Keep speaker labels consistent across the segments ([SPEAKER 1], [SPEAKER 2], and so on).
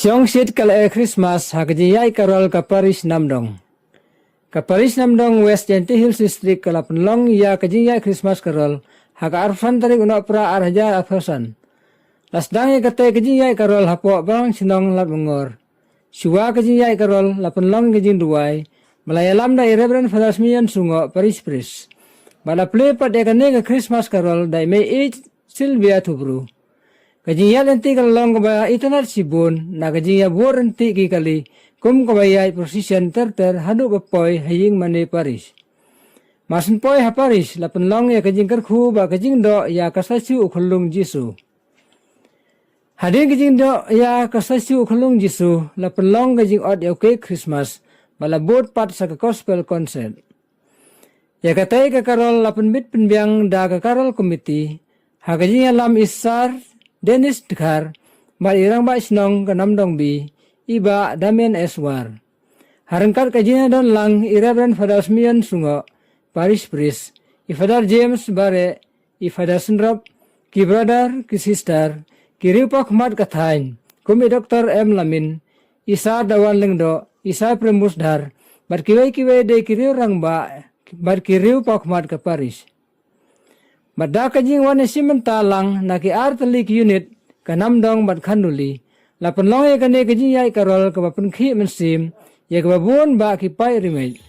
[SPEAKER 1] Siong sit kala Christmas hakajiyai karol ka Paris Namdong. Ka Paris Namdong West Genti Hills District kala penlong ya kajiyai Christmas karol haka arfan tarik unok pra arhaja afasan. Lasdangi kate kajiyai karol hapo bang sinong lat mengor. Shua kajiyai karol la penlong kajing duai. Malaya lamda Reverend Father Smian sungo Paris Pris. Bala play pat ekane ka Christmas karol dai me it Silvia Tubru. Kajiya nanti kalau kebaya internet sibun, na kajiya buat nanti kali kum kebaya position terter hadu bapoi haying mane Paris. Masun poi ha Paris lapan long ya kajing kerku ba kajing do ya kasasu ukulung Jisu. Hadin kajing do ya kasasu ukulung Jisu lapan long kajing od ya ke Christmas bala buat pat sa gospel concert. Ya katai ka karol lapan bit penbiang da ka karol komiti ha kajing lam isar Dennis Dekar, irang ba isnong kanam dong bi, iba Damian Eswar. Harangkat kajian don lang Reverend Father Smian sungo, Paris Pris, Father James Bare, Father Sunrop, ki brother, ki sister, ki riupak mat kathain, kumi Dr. M. Lamin, isa dawan lengdo, isa premusdar, bar kiwai de kiriu rang ba, bar kiriu pak mat ke Paris. Bada kajing wane simentalang naki artalik unit kanam dong bat khanduli lapan long ya kane kajing yai karol ke bapen khi mensim ya ke babun ba ki pai rimai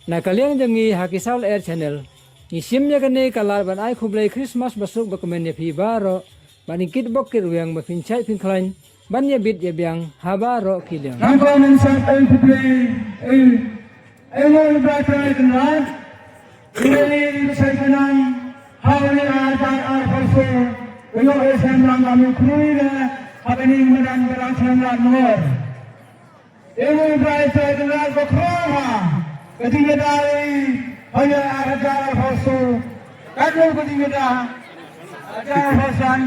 [SPEAKER 1] na kaliang jangi hakisal air channel isim ya kane kalar ban ai khublai Christmas basuk bakumen ya phi baro banikit bokir wiang ba pinchai pinklain ban ya bit ya biang habaro kilyang
[SPEAKER 2] Nampan insat ay khublai ay mo batay kan Ini saya kenang hari ar palsu, kalau saya bilang kami krui na, apa ini menang saya bilang nor. Ini berarti saya kenal berkroma, ketika dari hanya ar palsu, kalau ketika dah ar palsan,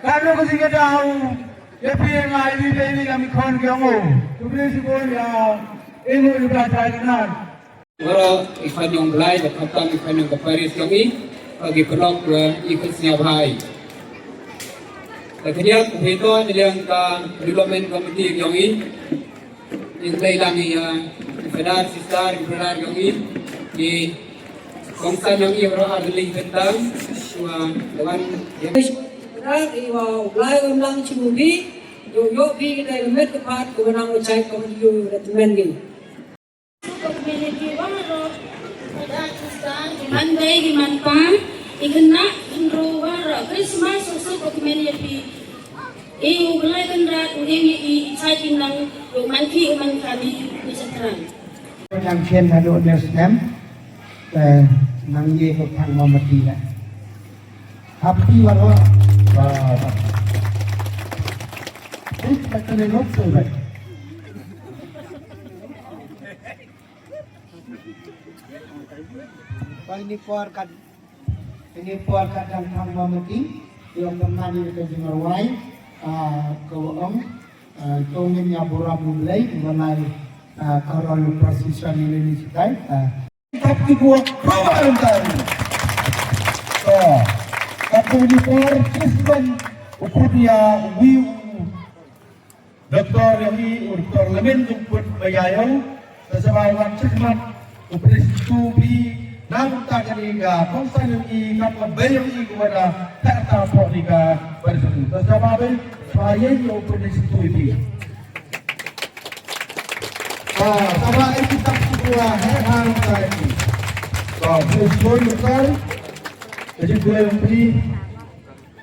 [SPEAKER 2] kalau ketika tahu, ya pilih ini kami kon kamu, tulis pun ya ini berarti saya kenal.
[SPEAKER 3] Wala ikan yang belai dan kapal ikan yang keparis kami bagi pelok ikut siap hai. Kemudian itu yang ke development committee yang ini lain federal sister federal yang ini di kongsan yang ini berada di tentang dengan
[SPEAKER 4] Ra iwa ulai ulang cimubi yo bi kita met kepat kemenang ucai komedi recommend gini.
[SPEAKER 5] Community waro Monday di Manpan ikena indro waro Christmas susu community ulai kendra ulingi exciting nang manki uman kami bisa terang
[SPEAKER 2] Yang chen hadu nesnem nang ye ko thang ma mati la happy waro it patane nok so ba ini puar kadang thang ma mati yang pemani ke jimarwai kawang tongin ya borabu lay manai karol prosession ini sitai tapi buat program tadi tapi di puar Kristen ukudia wiu Dr. Yami Dr. Lamin untuk bayayo sesuai waktumat upresitu bi nang taganiga kongsan yung ikap bayang kepada tak poliga bersatu. Terjawab saya yang upresitu ini. Sama itu tak semua hal tadi. Presitu lokal jadi boleh memberi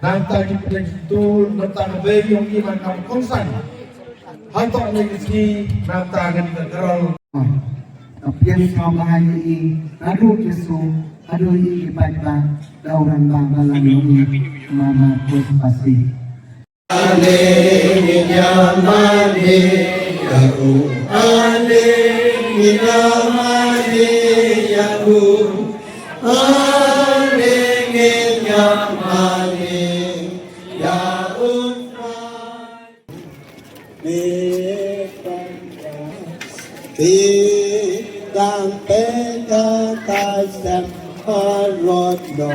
[SPEAKER 2] nang tadi upresitu tentang bayang iman kamu kongsan. Hantar lagi nang taganiga kerol. Pian sama ini, aduh Yesus, aduh ini ibadah dauran banggalan ini mama pun pasti.
[SPEAKER 6] Aleluya, Maria, Aleluya, Maria, Aleluya, Maria, dan peta tasam harodno.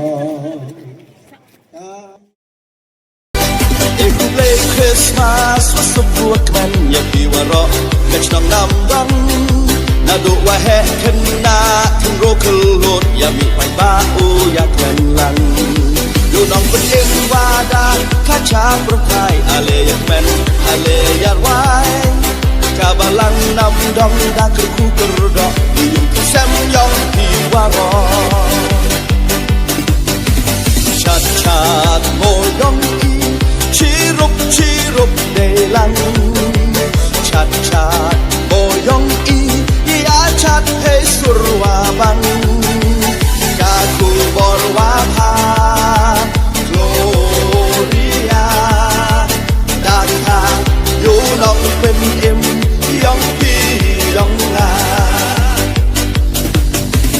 [SPEAKER 7] Christmas was so brook man ya piwaro kach nam nam dan na do wa he kena tin rokelot ya mi pai ba o ya kan lang yo nong pen em wada kacha prokai ale ya men ale ya wai kabalang nam dong da kerku kerdo yung sem yong piwaro chat chat mo dong chirup de lang chat chat boyong ia chat hey surwa bang kaku borwa pa gloria daka yo long pen em yong pi yong la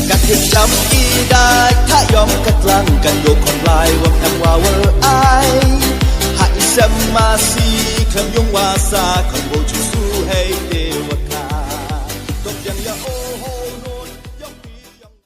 [SPEAKER 7] các thiệt chăm y đai tha yong cắt langกันโยคนลายว่าแอมว่าเวอร์ไอHãy xem mà si khám nhung hoa xa còn vô chú su hay đều